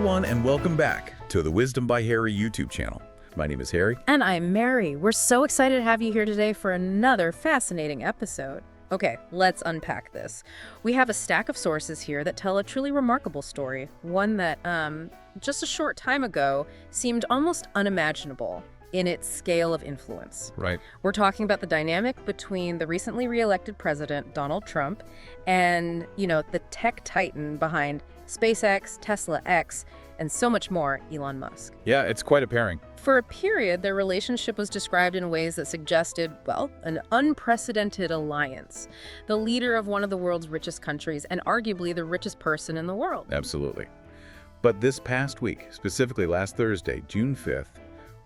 everyone, and welcome back to the Wisdom by Harry YouTube channel. My name is Harry. And I'm Mary. We're so excited to have you here today for another fascinating episode. Okay, let's unpack this. We have a stack of sources here that tell a truly remarkable story, one that, just a short time ago, seemed almost unimaginable in its scale of influence. Right. We're talking about the dynamic between the recently re-elected president, Donald Trump, and, the tech titan behind SpaceX, Tesla X, and so much more, Elon Musk. Yeah, it's quite a pairing. For a period, their relationship was described in ways that suggested, well, an unprecedented alliance. The leader of one of the world's richest countries and arguably the richest person in the world. Absolutely. But this past week, specifically last Thursday, June 5th,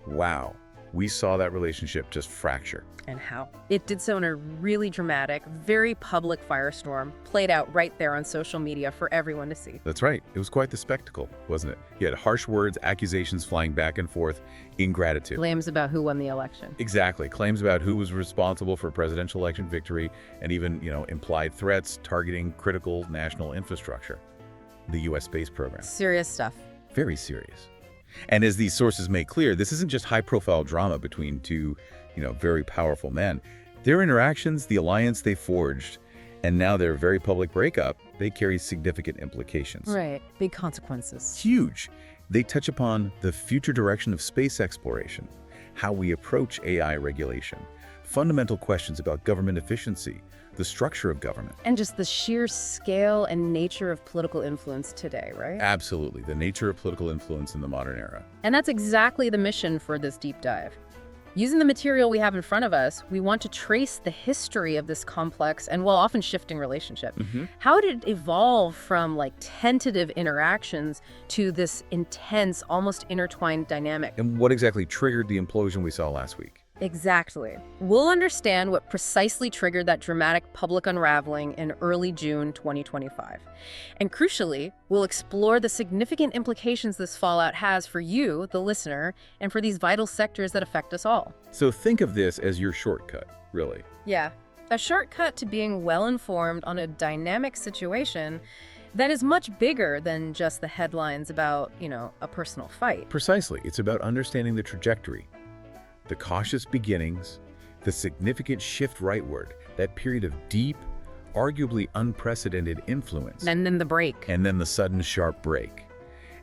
wow, we saw that relationship just fracture. And how? It did so in a really dramatic, very public firestorm, played out right there on social media for everyone to see. That's right. It was quite the spectacle, wasn't it? You had harsh words, accusations flying back and forth, ingratitude. Claims about who won the election. Exactly. Claims about who was responsible for presidential election victory, and even, implied threats targeting critical national infrastructure. The U.S. space program. Serious stuff. Very serious. And as these sources make clear, this isn't just high-profile drama between two, very powerful men. Their interactions, the alliance they forged, and now their very public breakup, they carry significant implications. Right. Big consequences. Huge. They touch upon the future direction of space exploration, how we approach AI regulation, fundamental questions about government efficiency, the structure of government. And just the sheer scale and nature of political influence today, right? Absolutely. The nature of political influence in the modern era. And that's exactly the mission for this deep dive. Using the material we have in front of us, we want to trace the history of this complex and, often shifting relationship. How did it evolve from, tentative interactions to this intense, almost intertwined dynamic? And what exactly triggered the implosion we saw last week? Exactly. We'll understand what precisely triggered that dramatic public unraveling in early June 2025. And crucially, we'll explore the significant implications this fallout has for you, the listener, and for these vital sectors that affect us all. So think of this as your shortcut, really. Yeah, a shortcut to being well-informed on a dynamic situation that is much bigger than just the headlines about, a personal fight. Precisely. It's about understanding the trajectory, the cautious beginnings, the significant shift rightward, that period of deep, arguably unprecedented influence. And then the break. And then the sudden sharp break.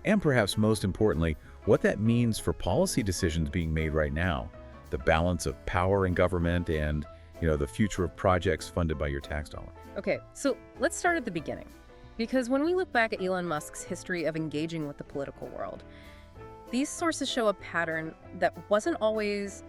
And perhaps most importantly, what that means for policy decisions being made right now, the balance of power in government and, the future of projects funded by your tax dollar. Okay, so let's start at the beginning. Because when we look back at Elon Musk's history of engaging with the political world, these sources show a pattern that wasn't always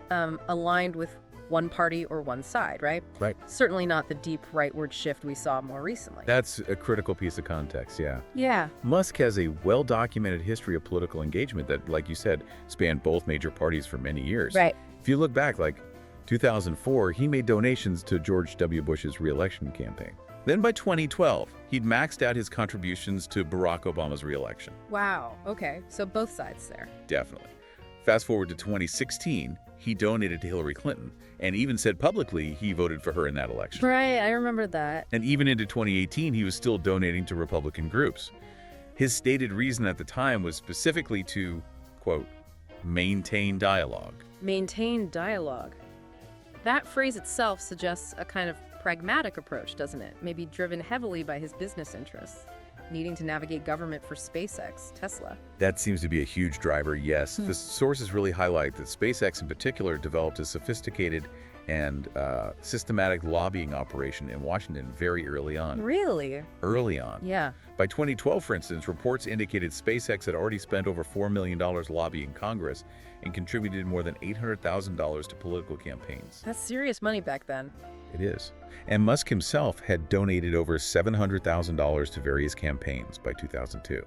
aligned with one party or one side, right? Right. Certainly not the deep rightward shift we saw more recently. That's a critical piece of context, yeah. Yeah. Musk has a well-documented history of political engagement that, like you said, spanned both major parties for many years. Right. If you look back, 2004, he made donations to George W. Bush's re-election campaign. Then by 2012, he'd maxed out his contributions to Barack Obama's re-election. Wow. Okay. So both sides there. Definitely. Fast forward to 2016, he donated to Hillary Clinton and even said publicly he voted for her in that election. Right. I remember that. And even into 2018, he was still donating to Republican groups. His stated reason at the time was specifically to, quote, maintain dialogue. Maintain dialogue. That phrase itself suggests a kind of pragmatic approach, doesn't it? Maybe driven heavily by his business interests, needing to navigate government for SpaceX, Tesla. That seems to be a huge driver, yes. The sources really highlight that SpaceX in particular developed a sophisticated and systematic lobbying operation in Washington very early on. Really? Early on. Yeah. By 2012, for instance, reports indicated SpaceX had already spent over $4 million lobbying Congress and contributed more than $800,000 to political campaigns. That's serious money back then. It is. And Musk himself had donated over $700,000 to various campaigns by 2002.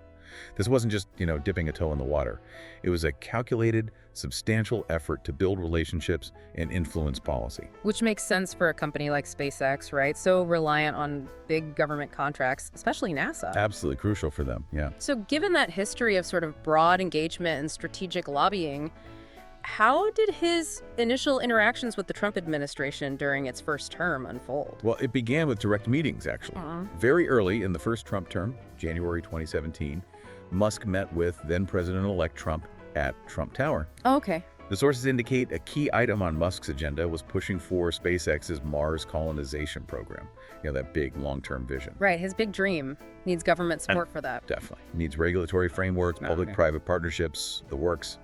This wasn't just, dipping a toe in the water. It was a calculated, substantial effort to build relationships and influence policy. Which makes sense for a company like SpaceX, right? So reliant on big government contracts, especially NASA. Absolutely crucial for them, yeah. So given that history of sort of broad engagement and strategic lobbying, how did his initial interactions with the Trump administration during its first term unfold? Well, it began with direct meetings, actually. Very early in the first Trump term, January 2017, Musk met with then-President-elect Trump at Trump Tower. Oh, okay. The sources indicate a key item on Musk's agenda was pushing for SpaceX's Mars colonization program. That big long-term vision. Right, his big dream needs government support for that. Definitely. Needs regulatory frameworks, public-private partnerships, the works.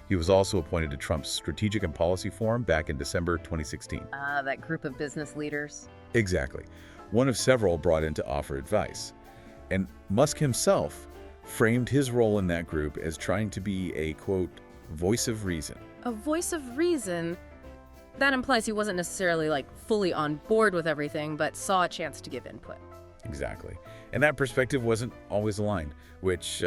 He was also appointed to Trump's Strategic and Policy Forum back in December 2016. That group of business leaders. Exactly. One of several brought in to offer advice. And Musk himself framed his role in that group as trying to be a, quote, voice of reason. A voice of reason? That implies he wasn't necessarily, fully on board with everything, but saw a chance to give input. Exactly. And that perspective wasn't always aligned, which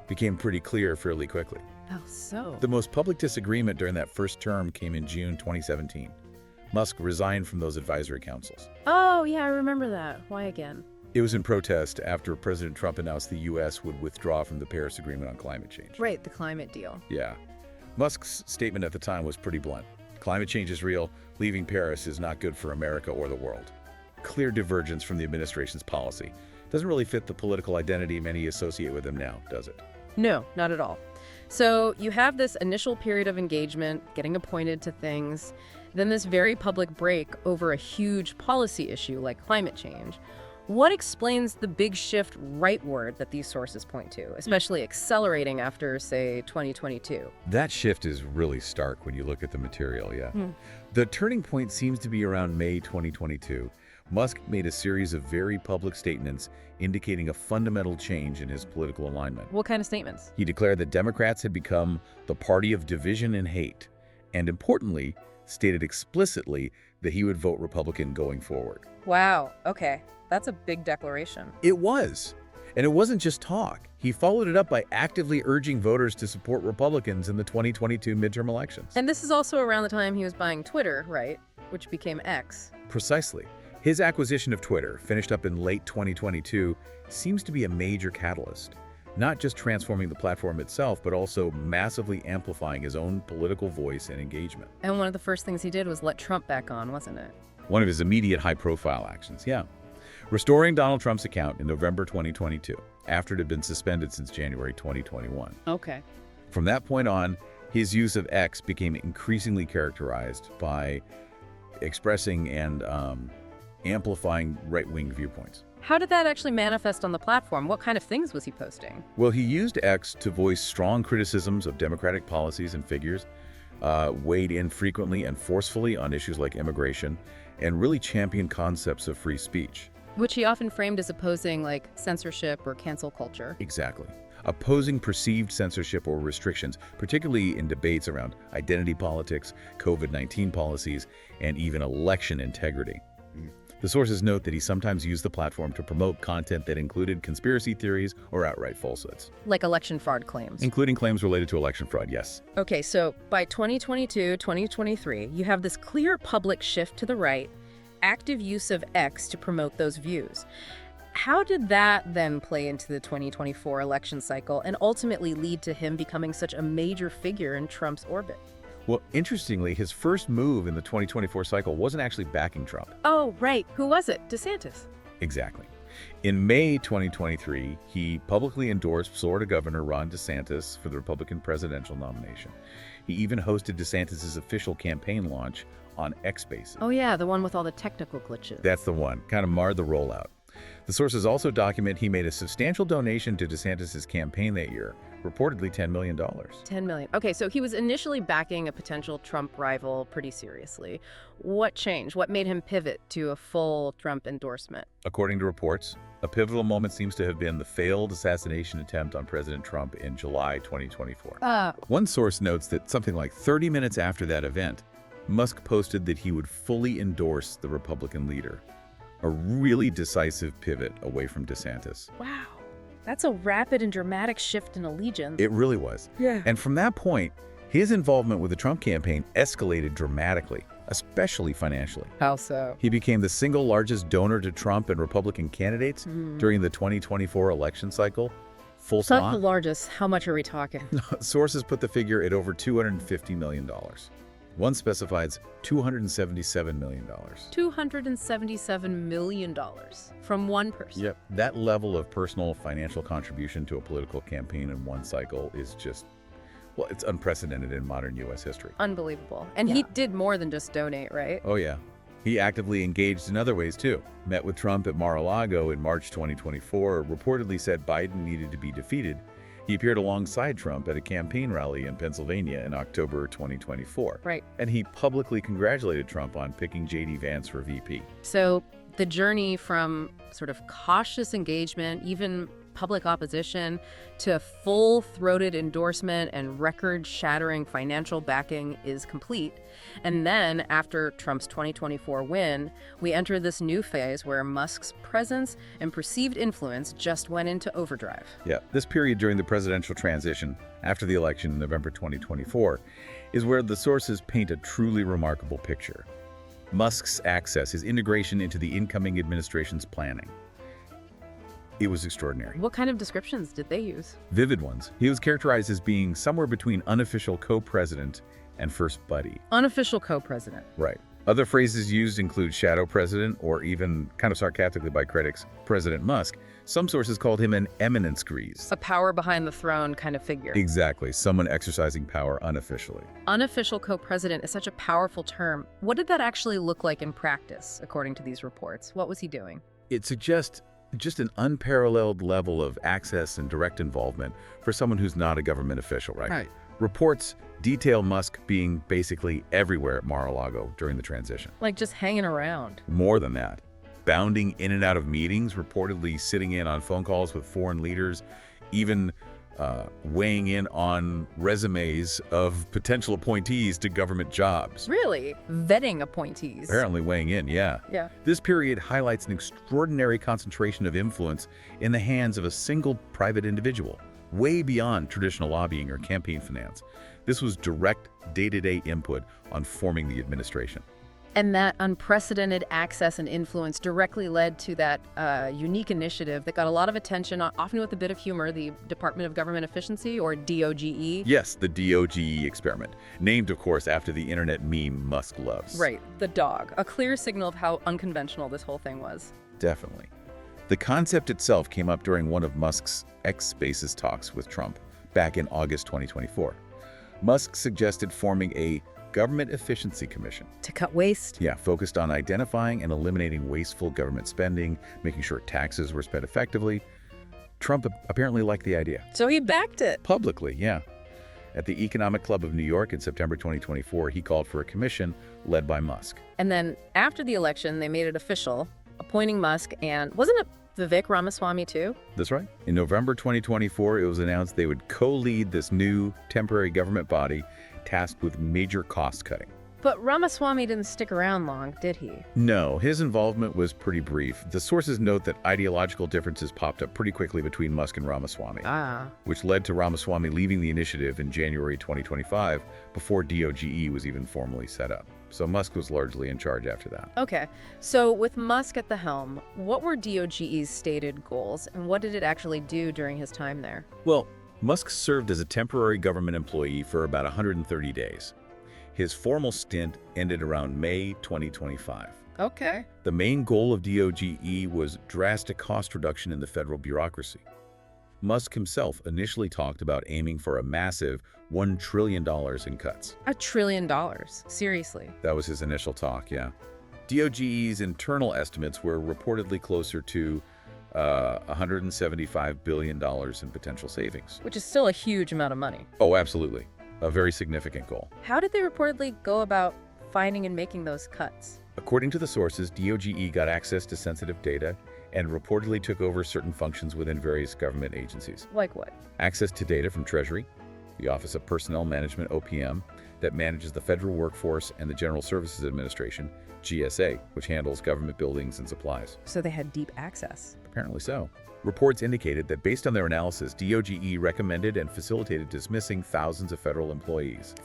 became pretty clear fairly quickly. Oh, so? The most public disagreement during that first term came in June 2017. Musk resigned from those advisory councils. Oh, yeah, I remember that. Why again? It was in protest after President Trump announced the U.S. would withdraw from the Paris Agreement on climate change. Right, the climate deal. Yeah. Musk's statement at the time was pretty blunt. Climate change is real. Leaving Paris is not good for America or the world. Clear divergence from the administration's policy. Doesn't really fit the political identity many associate with him now, does it? No, not at all. So you have this initial period of engagement, getting appointed to things, then this very public break over a huge policy issue like climate change. What explains the big shift rightward that these sources point to, especially accelerating after, say, 2022? That shift is really stark when you look at the material, yeah. The turning point seems to be around May 2022. Musk made a series of very public statements indicating a fundamental change in his political alignment. What kind of statements? He declared that Democrats had become the party of division and hate, and importantly, stated explicitly that he would vote Republican going forward. Wow, okay. That's a big declaration. It was. And it wasn't just talk. He followed it up by actively urging voters to support Republicans in the 2022 midterm elections. And this is also around the time he was buying Twitter, right? Which became X. Precisely. His acquisition of Twitter, finished up in late 2022, seems to be a major catalyst. Not just transforming the platform itself, but also massively amplifying his own political voice and engagement. And one of the first things he did was let Trump back on, wasn't it? One of his immediate high-profile actions, yeah. Restoring Donald Trump's account in November 2022, after it had been suspended since January 2021. Okay. From that point on, his use of X became increasingly characterized by expressing and amplifying right-wing viewpoints. How did that actually manifest on the platform? What kind of things was he posting? Well, he used X to voice strong criticisms of Democratic policies and figures, weighed in frequently and forcefully on issues like immigration, and really championed concepts of free speech. Which he often framed as opposing, censorship or cancel culture. Exactly. Opposing perceived censorship or restrictions, particularly in debates around identity politics, COVID-19 policies, and even election integrity. The sources note that he sometimes used the platform to promote content that included conspiracy theories or outright falsehoods. Like election fraud claims. Including claims related to election fraud, yes. Okay, so by 2022, 2023, you have this clear public shift to the right, active use of X to promote those views. How did that then play into the 2024 election cycle and ultimately lead to him becoming such a major figure in Trump's orbit? Well, interestingly, his first move in the 2024 cycle wasn't actually backing Trump. Oh, right. Who was it? DeSantis. Exactly. In May 2023, he publicly endorsed Florida Governor Ron DeSantis for the Republican presidential nomination. He even hosted DeSantis' official campaign launch on X Spaces. Oh yeah, the one with all the technical glitches. That's the one. Kind of marred the rollout. The sources also document he made a substantial donation to DeSantis' campaign that year, reportedly $10 million. $10 million. Okay, so he was initially backing a potential Trump rival pretty seriously. What changed? What made him pivot to a full Trump endorsement? According to reports, a pivotal moment seems to have been the failed assassination attempt on President Trump in July 2024. One source notes that something like 30 minutes after that event, Musk posted that he would fully endorse the Republican leader. A really decisive pivot away from DeSantis. Wow. That's a rapid and dramatic shift in allegiance. It really was. Yeah. And from that point, his involvement with the Trump campaign escalated dramatically, especially financially. How so? He became the single largest donor to Trump and Republican candidates during the 2024 election cycle. Full Not the stop. largest. How much are we talking? Sources put the figure at over $250 million. One specifies $277 million. $277 million from one person. Yep. That level of personal financial contribution to a political campaign in one cycle is just, well, it's unprecedented in modern U.S. history. Unbelievable. And he did more than just donate, right? Oh, yeah. He actively engaged in other ways, too. Met with Trump at Mar-a-Lago in March 2024, reportedly said Biden needed to be defeated. He appeared alongside Trump at a campaign rally in Pennsylvania in October 2024. Right. And he publicly congratulated Trump on picking J.D. Vance for VP. So the journey from sort of cautious engagement, even public opposition, to full-throated endorsement and record-shattering financial backing is complete. And then, after Trump's 2024 win, we enter this new phase where Musk's presence and perceived influence just went into overdrive. Yeah, this period during the presidential transition, after the election in November 2024, is where the sources paint a truly remarkable picture. Musk's access, his integration into the incoming administration's planning. It was extraordinary. What kind of descriptions did they use? Vivid ones. He was characterized as being somewhere between unofficial co-president and first buddy. Unofficial co-president. Right. Other phrases used include shadow president, or even, kind of sarcastically by critics, President Musk. Some sources called him an eminence grise. A power behind the throne kind of figure. Exactly. Someone exercising power unofficially. Unofficial co-president is such a powerful term. What did that actually look like in practice, according to these reports? What was he doing? It suggests just an unparalleled level of access and direct involvement for someone who's not a government official, right? Right. Reports detail Musk being basically everywhere at Mar-a-Lago during the transition. Like just hanging around. More than that, bounding in and out of meetings, reportedly sitting in on phone calls with foreign leaders, even weighing in on resumes of potential appointees to government jobs. Really? Vetting appointees. Apparently weighing in, yeah. Yeah. This period highlights an extraordinary concentration of influence in the hands of a single private individual, way beyond traditional lobbying or campaign finance. This was direct, day-to-day input on forming the administration. And that unprecedented access and influence directly led to that unique initiative that got a lot of attention, often with a bit of humor, the Department of Government Efficiency, or DOGE. Yes, the DOGE experiment, named, of course, after the internet meme Musk loves. Right, the dog. A clear signal of how unconventional this whole thing was. Definitely. The concept itself came up during one of Musk's X Spaces talks with Trump back in August 2024. Musk suggested forming a Government Efficiency Commission. To cut waste? Yeah, focused on identifying and eliminating wasteful government spending, making sure taxes were spent effectively. Trump apparently liked the idea. So he backed it. Publicly, yeah. At the Economic Club of New York in September 2024, he called for a commission led by Musk. And then after the election, they made it official, appointing Musk, and wasn't it Vivek Ramaswamy too? That's right. In November 2024, it was announced they would co-lead this new temporary government body tasked with major cost cutting. But Ramaswamy didn't stick around long, did he? No, his involvement was pretty brief. The sources note that ideological differences popped up pretty quickly between Musk and Ramaswamy, which led to Ramaswamy leaving the initiative in January 2025 before DOGE was even formally set up. So Musk was largely in charge after that. Okay, so with Musk at the helm, what were DOGE's stated goals, and what did it actually do during his time there? Well, Musk served as a temporary government employee for about 130 days. His formal stint ended around May 2025. Okay. The main goal of DOGE was drastic cost reduction in the federal bureaucracy. Musk himself initially talked about aiming for a massive $1 trillion in cuts. $1 trillion? Seriously? That was his initial talk, yeah. DOGE's internal estimates were reportedly closer to $175 billion in potential savings. Which is still a huge amount of money. Oh, absolutely. A very significant goal. How did they reportedly go about finding and making those cuts? According to the sources, DOGE got access to sensitive data and reportedly took over certain functions within various government agencies. Like what? Access to data from Treasury, the Office of Personnel Management, OPM, that manages the federal workforce, and the General Services Administration, GSA, which handles government buildings and supplies. So they had deep access. Apparently so. Reports indicated that based on their analysis, DOGE recommended and facilitated dismissing thousands of federal employees.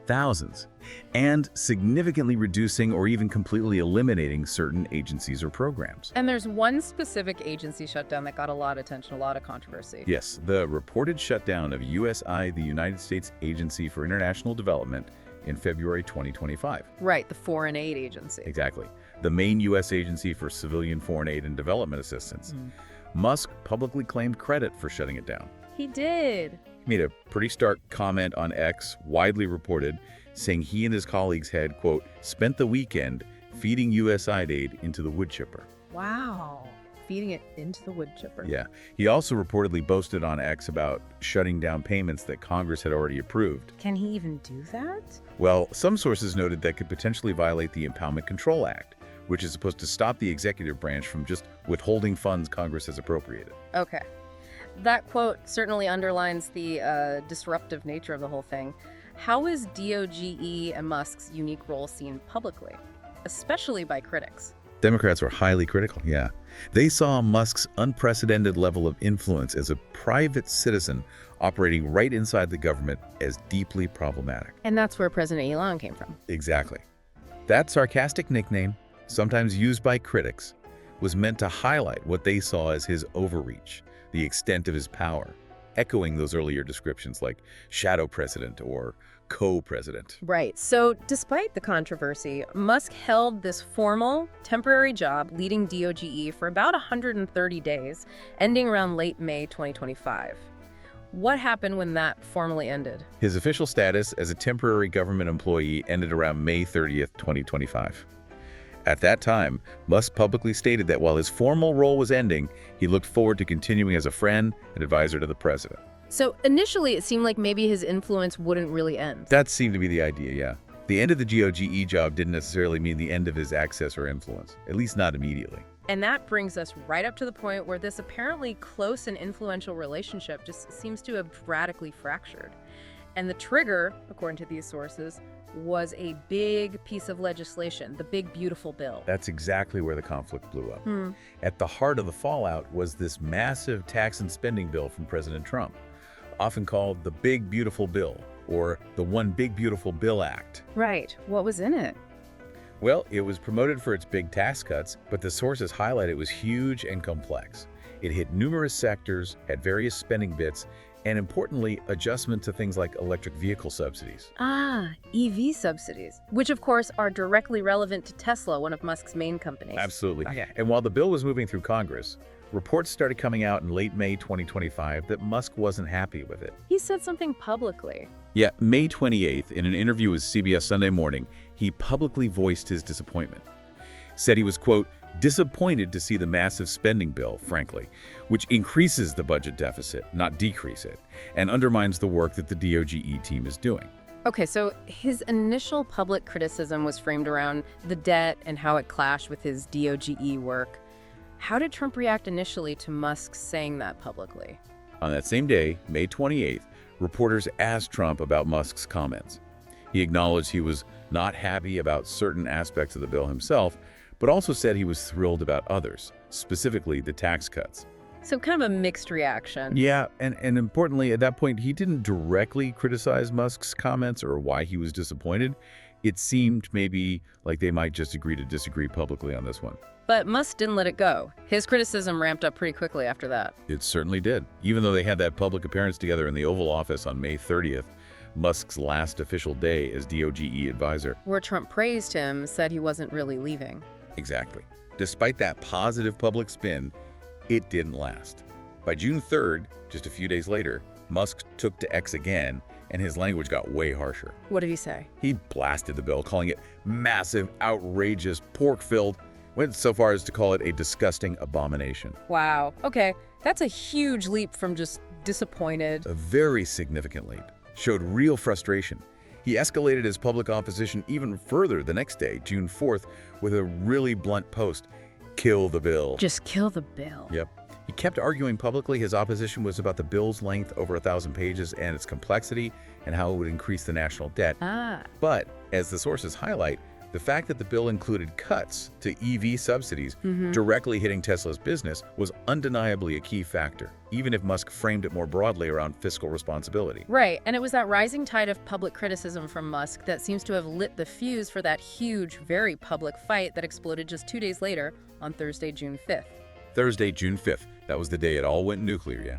Thousands. And significantly reducing or even completely eliminating certain agencies or programs. And there's one specific agency shutdown that got a lot of attention, a lot of controversy. Yes, the reported shutdown of USI, the United States Agency for International Development, in February 2025. Right, the Foreign Aid Agency. Exactly. The main U.S. agency for civilian foreign aid and development assistance. Musk publicly claimed credit for shutting it down. He did. He made a pretty stark comment on X, widely reported, saying he and his colleagues had, quote, spent the weekend feeding USAID aid into the wood chipper. Wow. Feeding it into the wood chipper. Yeah. He also reportedly boasted on X about shutting down payments that Congress had already approved. Can he even do that? Well, some sources noted that could potentially violate the Impoundment Control Act, which is supposed to stop the executive branch from just withholding funds Congress has appropriated. Okay. That quote certainly underlines the disruptive nature of the whole thing. How is DOGE and Musk's unique role seen publicly, especially by critics? Democrats were highly critical, yeah. They saw Musk's unprecedented level of influence as a private citizen operating right inside the government as deeply problematic. And that's where President Elon came from. Exactly. That sarcastic nickname, sometimes used by critics, was meant to highlight what they saw as his overreach, the extent of his power, echoing those earlier descriptions like shadow president or co-president. Right. So despite the controversy, Musk held this formal, temporary job leading DOGE for about 130 days, ending around late May 2025. What happened when that formally ended? His official status as a temporary government employee ended around May 30th, 2025. At that time, Musk publicly stated that while his formal role was ending, he looked forward to continuing as a friend and advisor to the president. So initially, it seemed like maybe his influence wouldn't really end. That seemed to be the idea, yeah. The end of the DOGE job didn't necessarily mean the end of his access or influence, at least not immediately. And that brings us right up to the point where this apparently close and influential relationship just seems to have radically fractured. And the trigger, according to these sources, was a big piece of legislation, the Big Beautiful Bill. That's exactly where the conflict blew up. At the heart of the fallout was this massive tax and spending bill from President Trump, often called the Big Beautiful Bill, or the One Big Beautiful Bill Act. Right. What was in it? Well, it was promoted for its big tax cuts, but the sources highlight it was huge and complex. It hit numerous sectors, had various spending bits, and importantly, adjustment to things like electric vehicle subsidies. Ah, EV subsidies, which of course are directly relevant to Tesla, one of Musk's main companies. Absolutely. Okay. And while the bill was moving through Congress, reports started coming out in late May 2025 that Musk wasn't happy with it. He said something publicly. Yeah, May 28th, in an interview with CBS Sunday Morning, he publicly voiced his disappointment. Said he was, quote, disappointed to see the massive spending bill, frankly, which increases the budget deficit, not decrease it, and undermines the work that the DOGE team is doing. Okay, so his initial public criticism was framed around the debt and how it clashed with his DOGE work. How did Trump react initially to Musk saying that publicly? On that same day, May 28th, reporters asked Trump about Musk's comments. He acknowledged he was not happy about certain aspects of the bill himself, but also said he was thrilled about others, specifically the tax cuts. So kind of a mixed reaction. Yeah, and importantly, at that point, he didn't directly criticize Musk's comments or why he was disappointed. It seemed maybe like they might just agree to disagree publicly on this one. But Musk didn't let it go. His criticism ramped up pretty quickly after that. It certainly did. Even though they had that public appearance together in the Oval Office on May 30th, Musk's last official day as DOGE advisor. Where Trump praised him, said he wasn't really leaving. Exactly. Despite that positive public spin, it didn't last. By June 3rd, just a few days later, Musk took to X again, and his language got way harsher. What did he say? He blasted the bill, calling it massive, outrageous, pork-filled, went so far as to call it a disgusting abomination. Wow. Okay, that's a huge leap from just disappointed. A very significant leap. Showed real frustration. He escalated his public opposition even further the next day, June 4th, with a really blunt post, "Kill the bill." Just kill the bill. Yep. He kept arguing publicly his opposition was about the bill's length, over 1,000 pages, and its complexity, and how it would increase the national debt. But, as the sources highlight, the fact that the bill included cuts to EV subsidies directly hitting Tesla's business was undeniably a key factor, even if Musk framed it more broadly around fiscal responsibility. Right, and it was that rising tide of public criticism from Musk that seems to have lit the fuse for that huge, very public fight that exploded just 2 days later on Thursday, June 5th. Thursday, June 5th. That was the day it all went nuclear, yeah.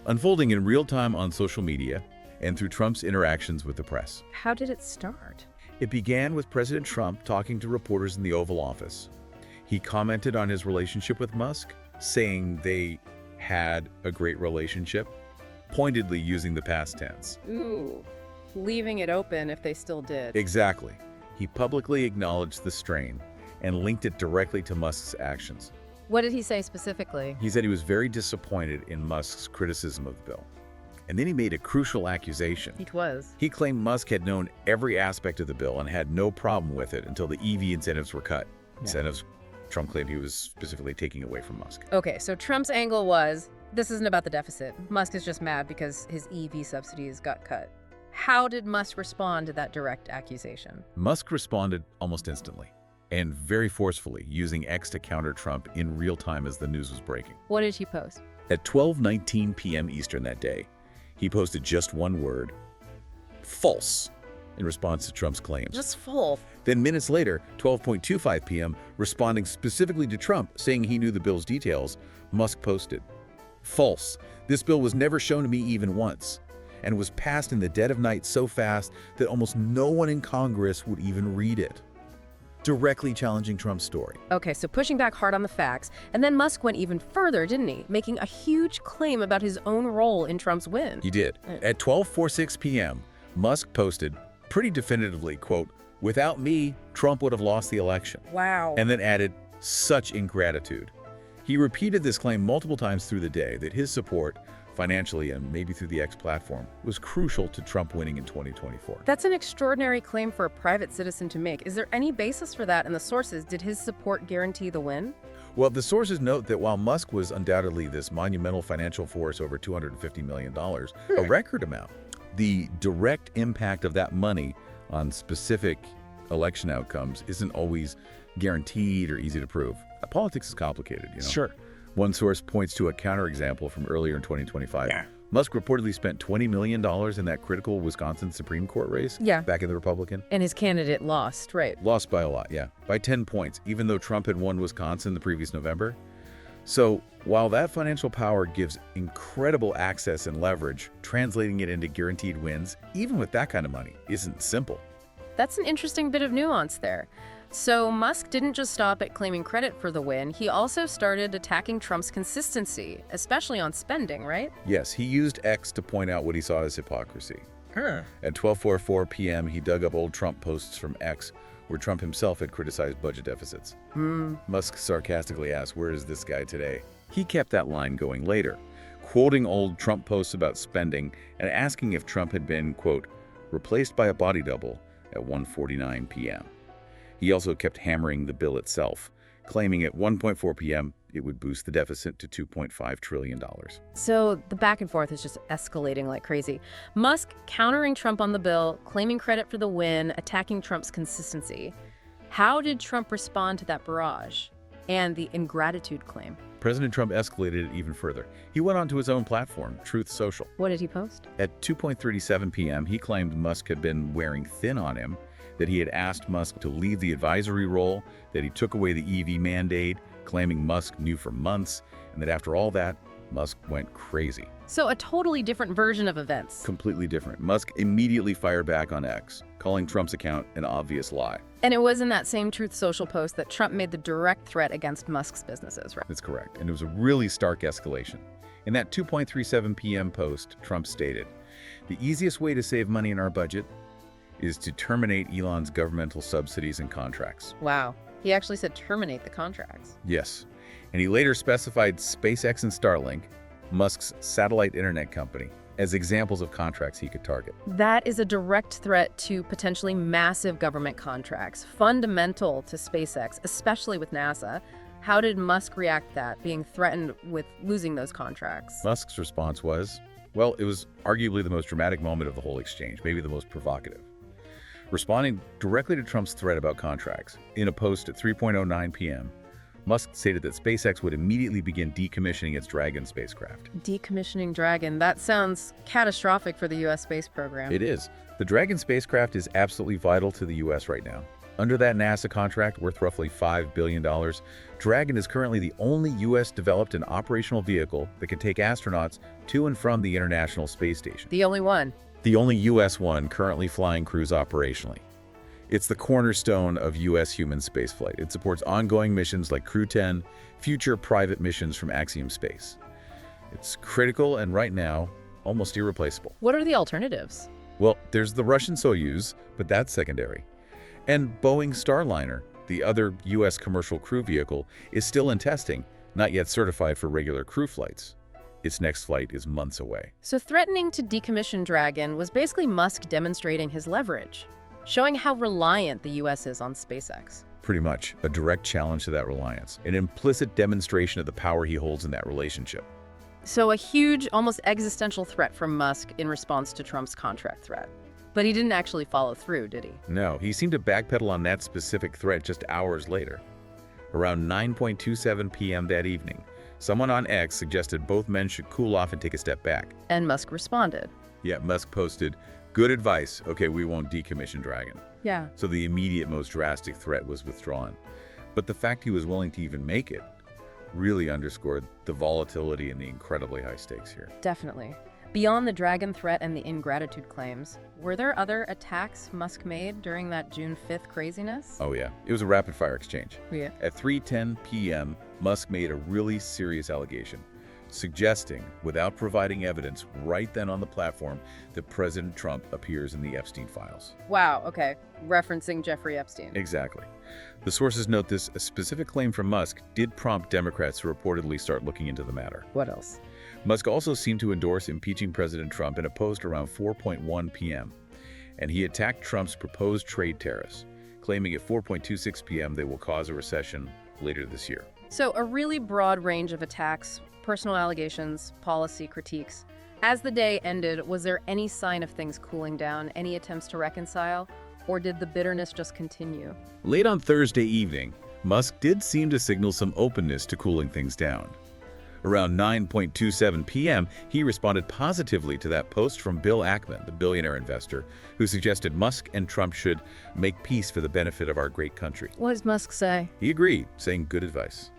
Unfolding in real time on social media, and through Trump's interactions with the press. How did it start? It began with President Trump talking to reporters in the Oval Office. He commented on his relationship with Musk, saying they had a great relationship, pointedly using the past tense. Ooh, leaving it open if they still did. Exactly. He publicly acknowledged the strain and linked it directly to Musk's actions. What did he say specifically? He said he was very disappointed in Musk's criticism of the bill. And then he made a crucial accusation. It was. He claimed Musk had known every aspect of the bill and had no problem with it until the EV incentives were cut. Incentives Trump claimed he was specifically taking away from Musk. Okay, so Trump's angle was, this isn't about the deficit. Musk is just mad because his EV subsidies got cut. How did Musk respond to that direct accusation? Musk responded almost instantly and very forcefully, using X to counter Trump in real time as the news was breaking. What did he post? At 12:19 p.m. Eastern that day, he posted just one word, false, in response to Trump's claims. Just full. Then minutes later, 12:25 p.m., responding specifically to Trump, saying he knew the bill's details, Musk posted, false. This bill was never shown to me even once, and was passed in the dead of night so fast that almost no one in Congress would even read it. Directly challenging Trump's story. Okay, so pushing back hard on the facts. And then Musk went even further, didn't he? Making a huge claim about his own role in Trump's win. He did. At 12:46 p.m., Musk posted pretty definitively, quote, without me, Trump would have lost the election. Wow. And then added, such ingratitude. He repeated this claim multiple times through the day that his support, financially and maybe through the X platform, was crucial to Trump winning in 2024. That's an extraordinary claim for a private citizen to make. Is there any basis for that in the sources? Did his support guarantee the win? Well, the sources note that while Musk was undoubtedly this monumental financial force, over $250 million, a record amount, the direct impact of that money on specific election outcomes isn't always guaranteed or easy to prove. Politics is complicated, you know? Sure. One source points to a counterexample from earlier in 2025. Musk reportedly spent $20 million in that critical Wisconsin Supreme Court race back in the Republican. And his candidate lost, right? Lost by a lot, by 10 points, even though Trump had won Wisconsin the previous November. So while that financial power gives incredible access and leverage, translating it into guaranteed wins, even with that kind of money, isn't simple. That's an interesting bit of nuance there. So Musk didn't just stop at claiming credit for the win, he also started attacking Trump's consistency, especially on spending, right? Yes, he used X to point out what he saw as hypocrisy. Huh. At 12:44 p.m., he dug up old Trump posts from X, where Trump himself had criticized budget deficits. Musk sarcastically asked, where is this guy today? He kept that line going later, quoting old Trump posts about spending and asking if Trump had been, quote, replaced by a body double at 1:49 p.m. He also kept hammering the bill itself, claiming at 1:04 p.m. it would boost the deficit to $2.5 trillion. So the back and forth is just escalating like crazy. Musk countering Trump on the bill, claiming credit for the win, attacking Trump's consistency. How did Trump respond to that barrage and the ingratitude claim? President Trump escalated it even further. He went onto his own platform, Truth Social. What did he post? At 2:37 p.m., he claimed Musk had been wearing thin on him, that he had asked Musk to leave the advisory role, that he took away the EV mandate, claiming Musk knew for months, and that after all that, Musk went crazy. So a totally different version of events. Completely different. Musk immediately fired back on X, calling Trump's account an obvious lie. And it was in that same Truth Social post that Trump made the direct threat against Musk's businesses, right? That's correct. And it was a really stark escalation. In that 2:37 p.m. post, Trump stated, the easiest way to save money in our budget is to terminate Elon's governmental subsidies and contracts. Wow. He actually said terminate the contracts. Yes. And he later specified SpaceX and Starlink, Musk's satellite internet company, as examples of contracts he could target. That is a direct threat to potentially massive government contracts, fundamental to SpaceX, especially with NASA. How did Musk react to that, being threatened with losing those contracts? Musk's response was, well, it was arguably the most dramatic moment of the whole exchange, maybe the most provocative. Responding directly to Trump's threat about contracts, in a post at 3:09 p.m., Musk stated that SpaceX would immediately begin decommissioning its Dragon spacecraft. Decommissioning Dragon, that sounds catastrophic for the U.S. space program. It is. The Dragon spacecraft is absolutely vital to the U.S. right now. Under that NASA contract, worth roughly $5 billion, Dragon is currently the only U.S.-developed and operational vehicle that can take astronauts to and from the International Space Station. The only one. the only U.S. one currently flying crews operationally. It's the cornerstone of U.S. human spaceflight. It supports ongoing missions like Crew 10, future private missions from Axiom Space. It's critical and right now, almost irreplaceable. What are the alternatives? Well, there's the Russian Soyuz, but that's secondary. And Boeing Starliner, the other U.S. commercial crew vehicle, is still in testing, not yet certified for regular crew flights. Its next flight is months away. So threatening to decommission Dragon was basically Musk demonstrating his leverage, showing how reliant the U.S. is on SpaceX. Pretty much a direct challenge to that reliance, an implicit demonstration of the power he holds in that relationship. So a huge, almost existential threat from Musk in response to Trump's contract threat. But he didn't actually follow through, did he? No, he seemed to backpedal on that specific threat just hours later. Around 9:27 p.m. that evening, someone on X suggested both men should cool off and take a step back. And Musk responded. Yeah, Musk posted, "Good advice. Okay, we won't decommission Dragon." Yeah. So the immediate, most drastic threat was withdrawn. But the fact he was willing to even make it really underscored the volatility and the incredibly high stakes here. Definitely. Beyond the Dragon threat and the ingratitude claims, were there other attacks Musk made during that June 5th craziness? Oh yeah, it was a rapid-fire exchange. Yeah. At 3:10 p.m., Musk made a really serious allegation, suggesting, without providing evidence right then on the platform, that President Trump appears in the Epstein files. Wow, okay. Referencing Jeffrey Epstein. Exactly. The sources note this a specific claim from Musk did prompt Democrats to reportedly start looking into the matter. What else? Musk also seemed to endorse impeaching President Trump in a post around 4:1 p.m., and he attacked Trump's proposed trade tariffs, claiming at 4:26 p.m. they will cause a recession later this year. So a really broad range of attacks, personal allegations, policy critiques. As the day ended, was there any sign of things cooling down, any attempts to reconcile, or did the bitterness just continue? Late on Thursday evening, Musk did seem to signal some openness to cooling things down. Around 9:27 p.m., he responded positively to that post from Bill Ackman, the billionaire investor, who suggested Musk and Trump should make peace for the benefit of our great country. What does Musk say? He agreed, saying good advice.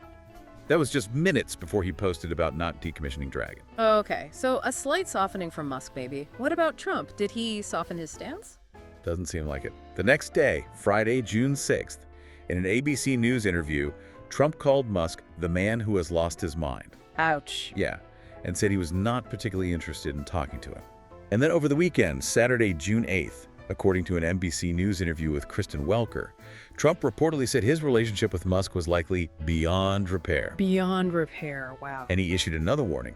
That was just minutes before he posted about not decommissioning Dragon. Okay, so a slight softening from Musk, maybe. What about Trump? Did he soften his stance? Doesn't seem like it. The next day, Friday, June 6th, in an ABC News interview, Trump called Musk the man who has lost his mind. Ouch. Yeah, and said he was not particularly interested in talking to him. And then over the weekend, Saturday, June 8th, according to an NBC News interview with Kristen Welker, Trump reportedly said his relationship with Musk was likely beyond repair. Beyond repair, wow. And he issued another warning,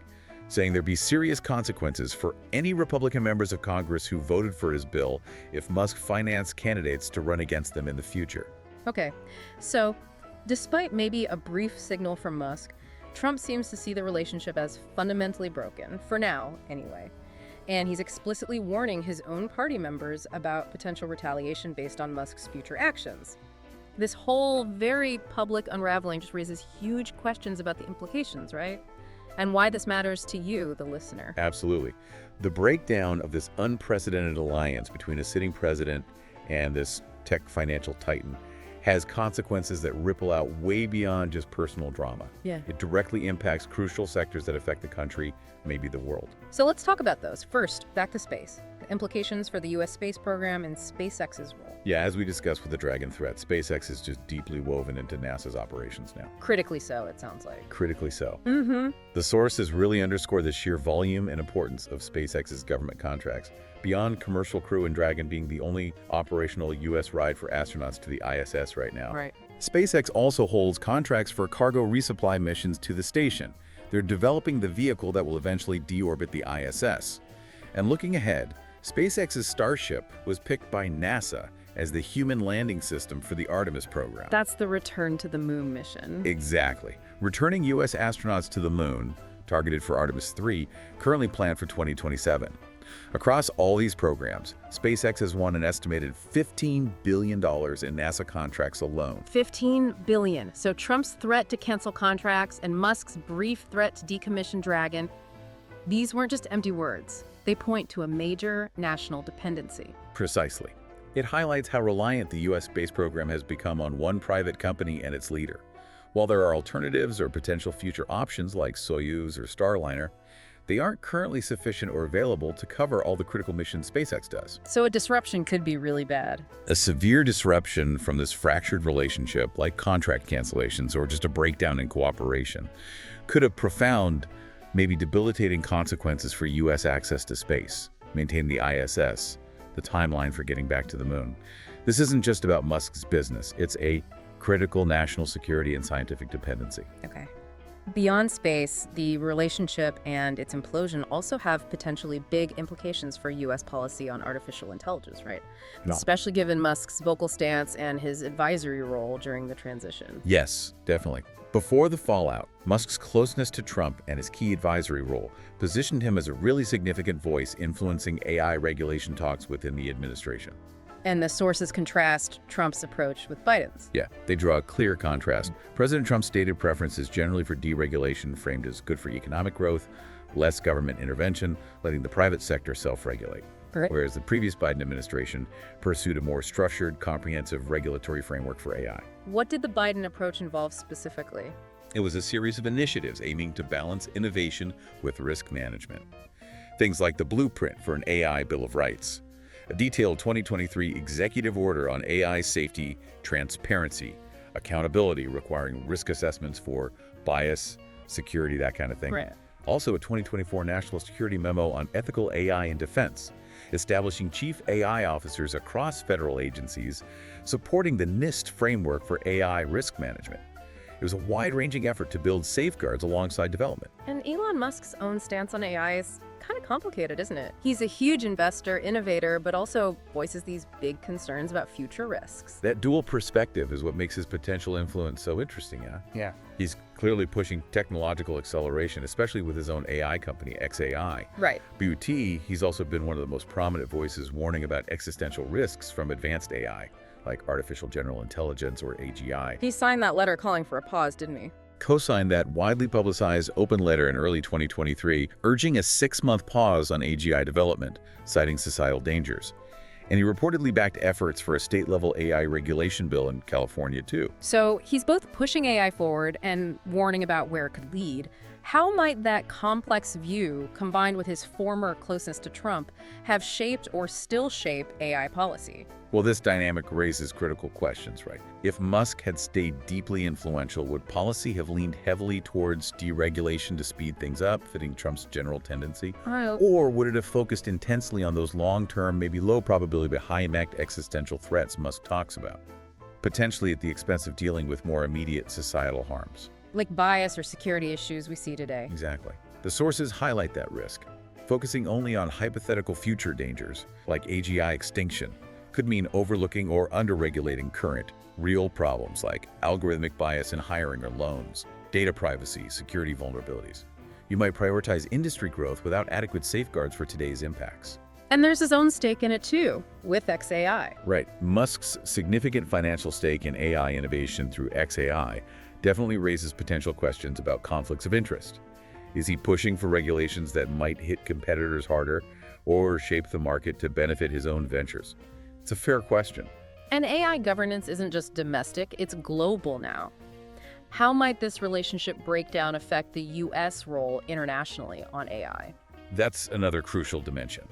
saying there'd be serious consequences for any Republican members of Congress who voted for his bill if Musk financed candidates to run against them in the future. Okay, so despite maybe a brief signal from Musk, Trump seems to see the relationship as fundamentally broken, for now, anyway. And he's explicitly warning his own party members about potential retaliation based on Musk's future actions. This whole very public unraveling just raises huge questions about the implications, right? And why this matters to you, the listener. Absolutely. The breakdown of this unprecedented alliance between a sitting president and this tech financial titan has consequences that ripple out way beyond just personal drama. Yeah. It directly impacts crucial sectors that affect the country, maybe the world. So let's talk about those. First, back to space. The implications for the U.S. space program and SpaceX's role. Yeah, as we discussed with the Dragon threat, SpaceX is just deeply woven into NASA's operations now. Critically so, it sounds like. Critically so. Mm-hmm. The sources really underscore the sheer volume and importance of SpaceX's government contracts, beyond commercial crew and Dragon being the only operational U.S. ride for astronauts to the ISS right now. Right. SpaceX also holds contracts for cargo resupply missions to the station. They're developing the vehicle that will eventually deorbit the ISS. And looking ahead, SpaceX's Starship was picked by NASA as the human landing system for the Artemis program. That's the return to the moon mission. Exactly. Returning U.S. astronauts to the moon, targeted for Artemis 3, currently planned for 2027. Across all these programs, SpaceX has won an estimated $15 billion in NASA contracts alone. $15 billion. So Trump's threat to cancel contracts and Musk's brief threat to decommission Dragon, these weren't just empty words. They point to a major national dependency. Precisely. It highlights how reliant the U.S. space program has become on one private company and its leader. While there are alternatives or potential future options like Soyuz or Starliner, they aren't currently sufficient or available to cover all the critical missions SpaceX does. So a disruption could be really bad. A severe disruption from this fractured relationship, like contract cancellations or just a breakdown in cooperation, could have profound, maybe debilitating consequences for U.S. access to space, maintaining the ISS, the timeline for getting back to the moon. This isn't just about Musk's business. It's a critical national security and scientific dependency. Okay. Beyond space, the relationship and its implosion also have potentially big implications for U.S. policy on artificial intelligence, right? No. Especially given Musk's vocal stance and his advisory role during the transition. Yes, definitely. Before the fallout, Musk's closeness to Trump and his key advisory role positioned him as a really significant voice influencing AI regulation talks within the administration. And the sources contrast Trump's approach with Biden's. Yeah, they draw a clear contrast. President Trump's stated preference is generally for deregulation, framed as good for economic growth, less government intervention, letting the private sector self-regulate. Right. Whereas the previous Biden administration pursued a more structured, comprehensive regulatory framework for AI. What did the Biden approach involve specifically? It was a series of initiatives aiming to balance innovation with risk management. Things like the blueprint for an AI Bill of Rights, a detailed 2023 executive order on AI safety, transparency, accountability requiring risk assessments for bias, security, that kind of thing. Right. Also a 2024 National Security Memo on ethical AI in defense, establishing chief AI officers across federal agencies, supporting the NIST framework for AI risk management. It was a wide-ranging effort to build safeguards alongside development. And Elon Musk's own stance on AI is kind of complicated, isn't it? He's a huge investor, innovator, but also voices these big concerns about future risks. That dual perspective is what makes his potential influence so interesting, yeah? Yeah. He's clearly pushing technological acceleration, especially with his own AI company, XAI. Right. BUT, he's also been one of the most prominent voices warning about existential risks from advanced AI, like artificial general intelligence or AGI. He signed that letter calling for a pause, didn't he? Co-signed that widely publicized open letter in early 2023, urging a 6-month pause on AGI development, citing societal dangers. And he reportedly backed efforts for a state-level AI regulation bill in California, too. So he's both pushing AI forward and warning about where it could lead. How might that complex view, combined with his former closeness to Trump, have shaped or still shape AI policy? Well, this dynamic raises critical questions, right? If Musk had stayed deeply influential, would policy have leaned heavily towards deregulation to speed things up, fitting Trump's general tendency? Or would it have focused intensely on those long-term, maybe low-probability but high-impact existential threats Musk talks about, potentially at the expense of dealing with more immediate societal harms? Like bias or security issues we see today. Exactly. The sources highlight that risk. Focusing only on hypothetical future dangers, like AGI extinction, could mean overlooking or under-regulating current, real problems like algorithmic bias in hiring or loans, data privacy, security vulnerabilities. You might prioritize industry growth without adequate safeguards for today's impacts. And there's his own stake in it too, with XAI. Right. Musk's significant financial stake in AI innovation through XAI definitely raises potential questions about conflicts of interest. Is he pushing for regulations that might hit competitors harder or shape the market to benefit his own ventures? It's a fair question. And AI governance isn't just domestic, it's global now. How might this relationship breakdown affect the U.S. role internationally on AI? That's another crucial dimension.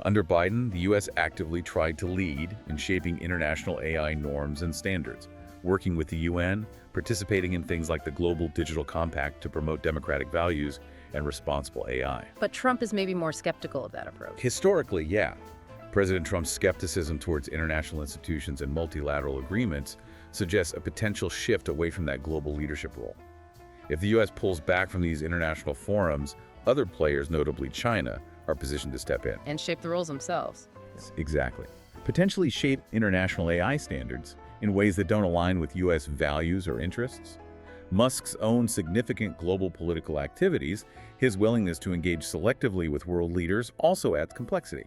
Under Biden, the U.S. actively tried to lead in shaping international AI norms and standards, working with the UN, participating in things like the Global Digital Compact to promote democratic values and responsible AI. But Trump is maybe more skeptical of that approach. Historically, yeah. President Trump's skepticism towards international institutions and multilateral agreements suggests a potential shift away from that global leadership role. If the U.S. pulls back from these international forums, other players, notably China, are positioned to step in. And shape the rules themselves. Exactly. Potentially shape international AI standards in ways that don't align with U.S. values or interests. Musk's own significant global political activities, his willingness to engage selectively with world leaders, also adds complexity.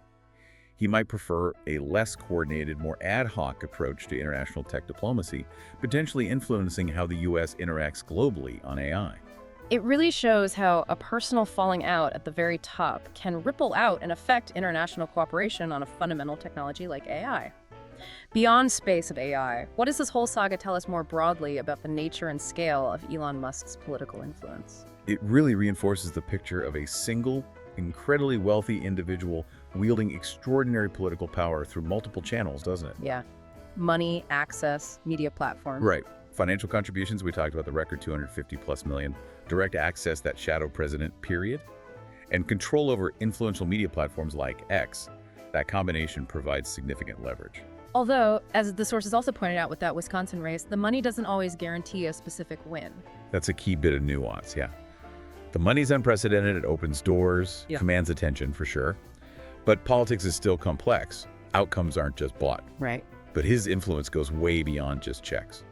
He might prefer a less coordinated, more ad hoc approach to international tech diplomacy, potentially influencing how the U.S. interacts globally on AI. It really shows how a personal falling out at the very top can ripple out and affect international cooperation on a fundamental technology like AI. Beyond space of AI, what does this whole saga tell us more broadly about the nature and scale of Elon Musk's political influence? It really reinforces the picture of a single, incredibly wealthy individual wielding extraordinary political power through multiple channels, doesn't it? Yeah. Money, access, media platform. Right. Financial contributions, we talked about the record 250 plus million. Direct access, that shadow president, period. And control over influential media platforms like X. That combination provides significant leverage. Although, as the sources also pointed out with that Wisconsin race, the money doesn't always guarantee a specific win. That's a key bit of nuance, yeah. The money's unprecedented, it opens doors, commands attention for sure. But politics is still complex. Outcomes aren't just bought. Right. But his influence goes way beyond just checks.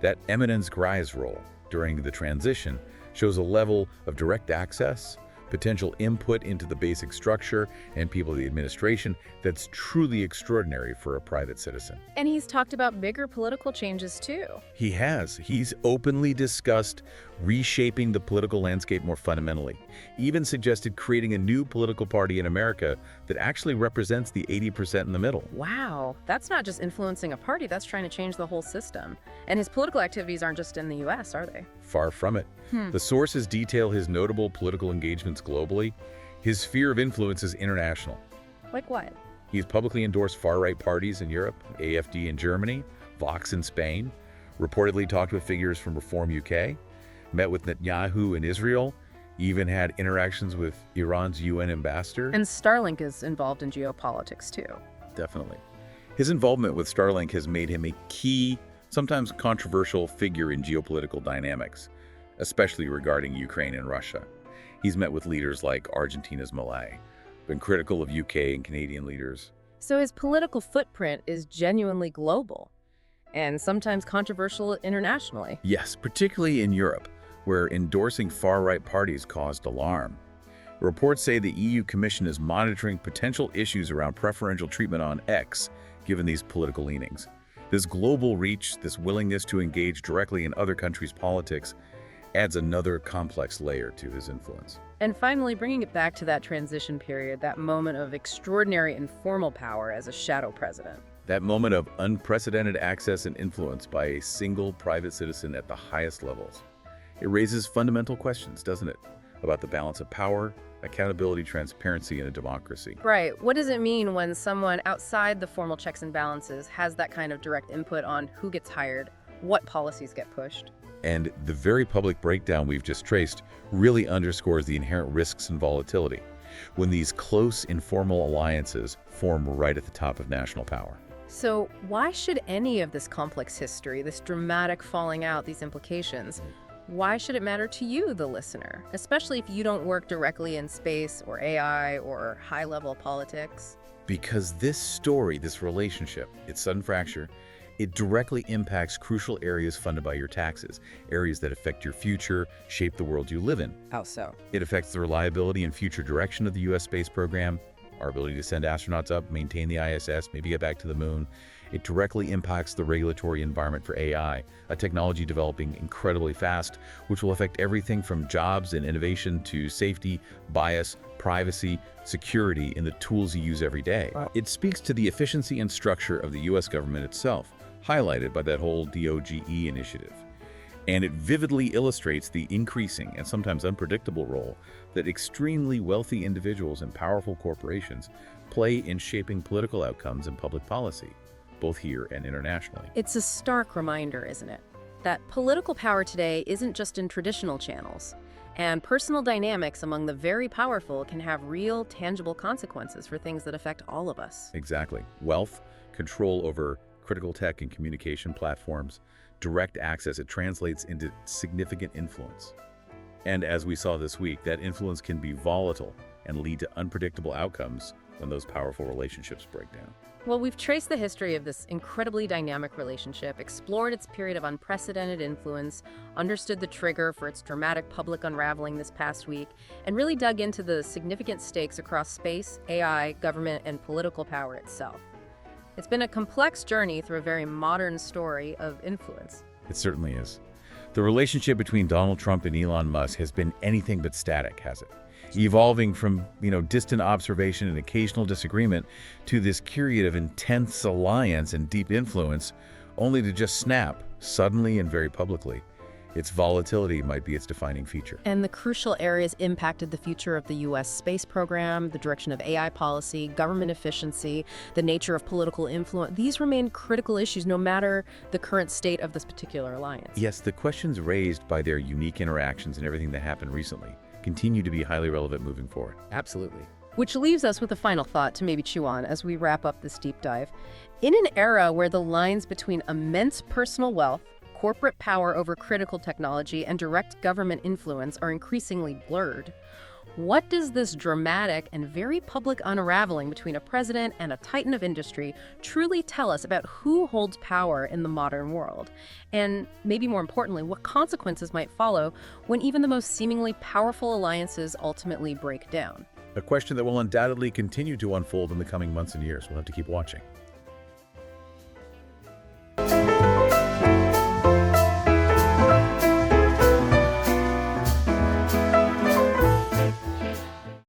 That eminence grise role during the transition shows a level of direct access, potential input into the basic structure and people of the administration that's truly extraordinary for a private citizen. And he's talked about bigger political changes too. He has. He's openly discussed reshaping the political landscape more fundamentally, even suggested creating a new political party in America that actually represents the 80% in the middle. Wow, that's not just influencing a party, that's trying to change the whole system. And his political activities aren't just in the US, are they? Far from it. The sources detail his notable political engagements globally. His sphere of influence is international. Like what? He's publicly endorsed far-right parties in Europe, AfD in Germany, Vox in Spain, reportedly talked with figures from Reform UK, met with Netanyahu in Israel, even had interactions with Iran's UN ambassador. And Starlink is involved in geopolitics too. Definitely. His involvement with Starlink has made him a key, sometimes controversial figure in geopolitical dynamics, especially regarding Ukraine and Russia. He's met with leaders like Argentina's Milei, been critical of UK and Canadian leaders. So his political footprint is genuinely global, and sometimes controversial internationally. Yes, particularly in Europe, where endorsing far-right parties caused alarm. Reports say the EU Commission is monitoring potential issues around preferential treatment on X, given these political leanings. This global reach, this willingness to engage directly in other countries' politics, adds another complex layer to his influence. And finally, bringing it back to that transition period, that moment of extraordinary informal power as a shadow president. That moment of unprecedented access and influence by a single private citizen at the highest levels. It raises fundamental questions, doesn't it? About the balance of power, accountability, transparency in a democracy. Right. What does it mean when someone outside the formal checks and balances has that kind of direct input on who gets hired, what policies get pushed? And the very public breakdown we've just traced really underscores the inherent risks and volatility when these close, informal alliances form right at the top of national power. So why should any of this complex history, this dramatic falling out, these implications, why should it matter to you, the listener, especially if you don't work directly in space or AI or high-level politics? Because this story, this relationship, its sudden fracture, it directly impacts crucial areas funded by your taxes, areas that affect your future, shape the world you live in. How so? It affects the reliability and future direction of the U.S. space program, our ability to send astronauts up, maintain the ISS, maybe get back to the moon. It directly impacts the regulatory environment for AI, a technology developing incredibly fast, which will affect everything from jobs and innovation to safety, bias, privacy, security in the tools you use every day. Wow. It speaks to the efficiency and structure of the U.S. government itself, highlighted by that whole DOGE initiative. And it vividly illustrates the increasing and sometimes unpredictable role that extremely wealthy individuals and powerful corporations play in shaping political outcomes and public policy, both here and internationally. It's a stark reminder, isn't it, that political power today isn't just in traditional channels, and personal dynamics among the very powerful can have real, tangible consequences for things that affect all of us. Exactly. Wealth, control over critical tech and communication platforms, direct access, it translates into significant influence. And as we saw this week, that influence can be volatile and lead to unpredictable outcomes when those powerful relationships break down. Well, we've traced the history of this incredibly dynamic relationship, explored its period of unprecedented influence, understood the trigger for its dramatic public unraveling this past week, and really dug into the significant stakes across space, AI, government, and political power itself. It's been a complex journey through a very modern story of influence. It certainly is. The relationship between Donald Trump and Elon Musk has been anything but static, has it? Evolving from, distant observation and occasional disagreement to this period of intense alliance and deep influence, only to just snap, suddenly and very publicly. Its volatility might be its defining feature. And the crucial areas impacted the future of the U.S. space program, the direction of AI policy, government efficiency, the nature of political influence. These remain critical issues no matter the current state of this particular alliance. Yes, the questions raised by their unique interactions and everything that happened recently continue to be highly relevant moving forward. Absolutely. Which leaves us with a final thought to maybe chew on as we wrap up this deep dive. In an era where the lines between immense personal wealth, corporate power over critical technology, and direct government influence are increasingly blurred, what does this dramatic and very public unraveling between a president and a titan of industry truly tell us about who holds power in the modern world? And maybe more importantly, what consequences might follow when even the most seemingly powerful alliances ultimately break down? A question that will undoubtedly continue to unfold in the coming months and years. We'll have to keep watching.